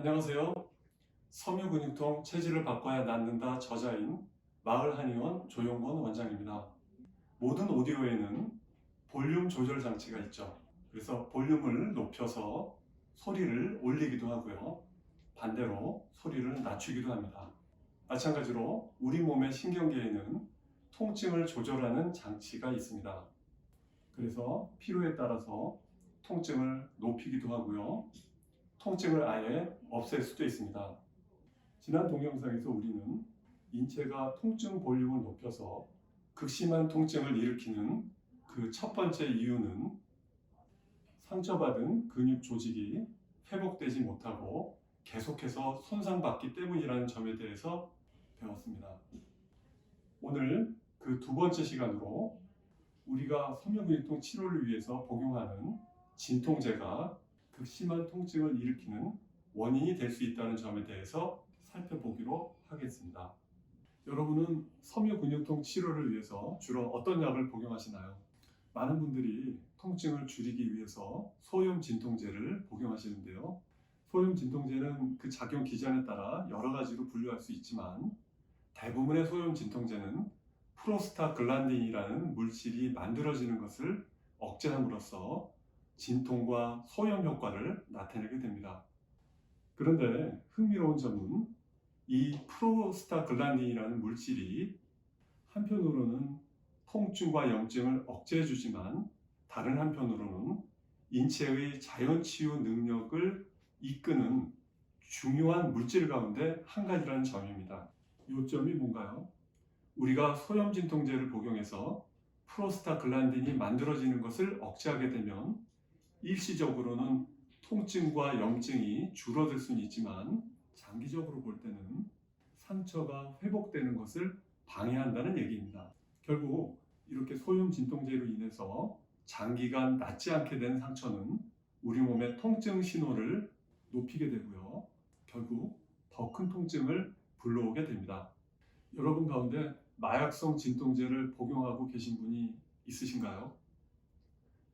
안녕하세요. 섬유근육통 체질을 바꿔야 낫는다 저자인 마을 한의원 조용건 원장입니다. 모든 오디오에는 볼륨 조절 장치가 있죠. 그래서 볼륨을 높여서 소리를 올리기도 하고요. 반대로 소리를 낮추기도 합니다. 마찬가지로 우리 몸의 신경계에는 통증을 조절하는 장치가 있습니다. 그래서 필요에 따라서 통증을 높이기도 하고요. 통증을 아예 없앨 수도 있습니다. 지난 동영상에서 우리는 인체가 통증 볼륨을 높여서 극심한 통증을 일으키는 그 첫 번째 이유는 상처받은 근육 조직이 회복되지 못하고 계속해서 손상받기 때문이라는 점에 대해서 배웠습니다. 오늘 그 두 번째 시간으로 우리가 섬유근육통 치료를 위해서 복용하는 진통제가 극심한 통증을 일으키는 원인이 될 수 있다는 점에 대해서 살펴보기로 하겠습니다. 여러분은 섬유근육통 치료를 위해서 주로 어떤 약을 복용하시나요? 많은 분들이 통증을 줄이기 위해서 소염 진통제를 복용하시는데요. 소염 진통제는 그 작용 기전에 따라 여러 가지로 분류할 수 있지만 대부분의 소염 진통제는 프로스타글란딘이라는 물질이 만들어지는 것을 억제함으로써 진통과 소염 효과를 나타내게 됩니다. 그런데 흥미로운 점은 이 프로스타글란딘이라는 물질이 한편으로는 통증과 염증을 억제해주지만 다른 한편으로는 인체의 자연치유 능력을 이끄는 중요한 물질 가운데 한 가지라는 점입니다. 이 점이 뭔가요? 우리가 소염 진통제를 복용해서 프로스타글란딘이 만들어지는 것을 억제하게 되면 일시적으로는 통증과 염증이 줄어들 수는 있지만 장기적으로 볼 때는 상처가 회복되는 것을 방해한다는 얘기입니다. 결국 이렇게 소염 진통제로 인해서 장기간 낫지 않게 된 상처는 우리 몸의 통증 신호를 높이게 되고요. 결국 더 큰 통증을 불러오게 됩니다. 여러분 가운데 마약성 진통제를 복용하고 계신 분이 있으신가요?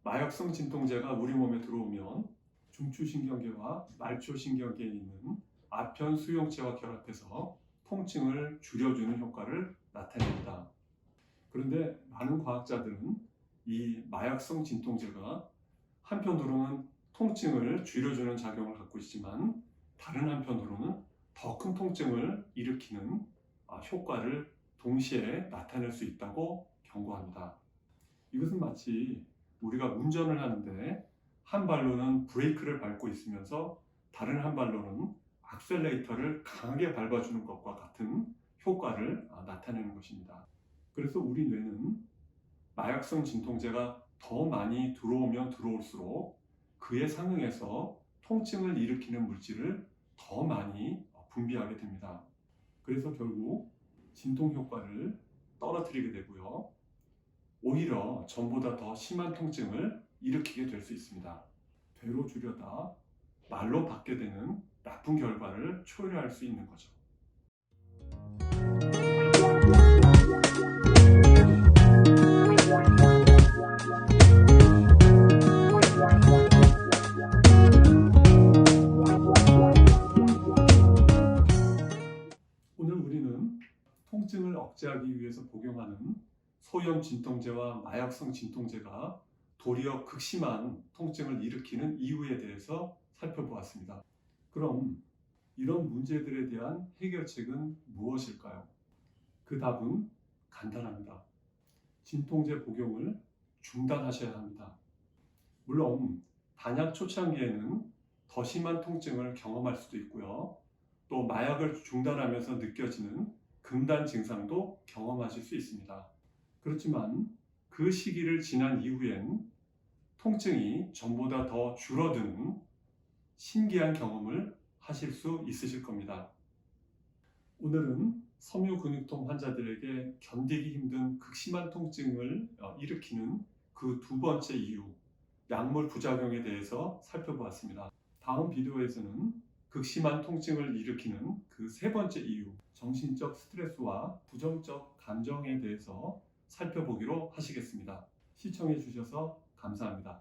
마약성 진통제가 우리 몸에 들어오면 중추신경계와 말초신경계에 있는 아편 수용체와 결합해서 통증을 줄여주는 효과를 나타냅니다. 그런데 많은 과학자들은 이 마약성 진통제가 한편으로는 통증을 줄여주는 작용을 갖고 있지만 다른 한편으로는 더 큰 통증을 일으키는 효과를 동시에 나타낼 수 있다고 경고합니다. 이것은 마치 우리가 운전을 하는데 한 발로는 브레이크를 밟고 있으면서 다른 한 발로는 악셀레이터를 강하게 밟아주는 것과 같은 효과를 나타내는 것입니다. 그래서 우리 뇌는 마약성 진통제가 더 많이 들어오면 들어올수록 그에 상응해서 통증을 일으키는 물질을 더 많이 분비하게 됩니다. 그래서 결국 진통 효과를 떨어뜨리게 되고요. 오히려 전보다 더 심한 통증을 일으키게 될 수 있습니다. 되로 줄여다 말로 받게 되는 나쁜 결과를 초래할 수 있는 거죠. 오늘 우리는 통증을 억제하기 위해서 복용하는 소염 진통제와 마약성 진통제가 도리어 극심한 통증을 일으키는 이유에 대해서 살펴보았습니다. 그럼 이런 문제들에 대한 해결책은 무엇일까요? 그 답은 간단합니다. 진통제 복용을 중단하셔야 합니다. 물론 단약 초창기에는 더 심한 통증을 경험할 수도 있고요. 또 마약을 중단하면서 느껴지는 금단 증상도 경험하실 수 있습니다. 그렇지만 그 시기를 지난 이후엔 통증이 전보다 더 줄어드는 신기한 경험을 하실 수 있으실 겁니다. 오늘은 섬유근육통 환자들에게 견디기 힘든 극심한 통증을 일으키는 그 두 번째 이유, 약물 부작용에 대해서 살펴보았습니다. 다음 비디오에서는 극심한 통증을 일으키는 그 세 번째 이유, 정신적 스트레스와 부정적 감정에 대해서 살펴보기로 하시겠습니다. 시청해 주셔서 감사합니다.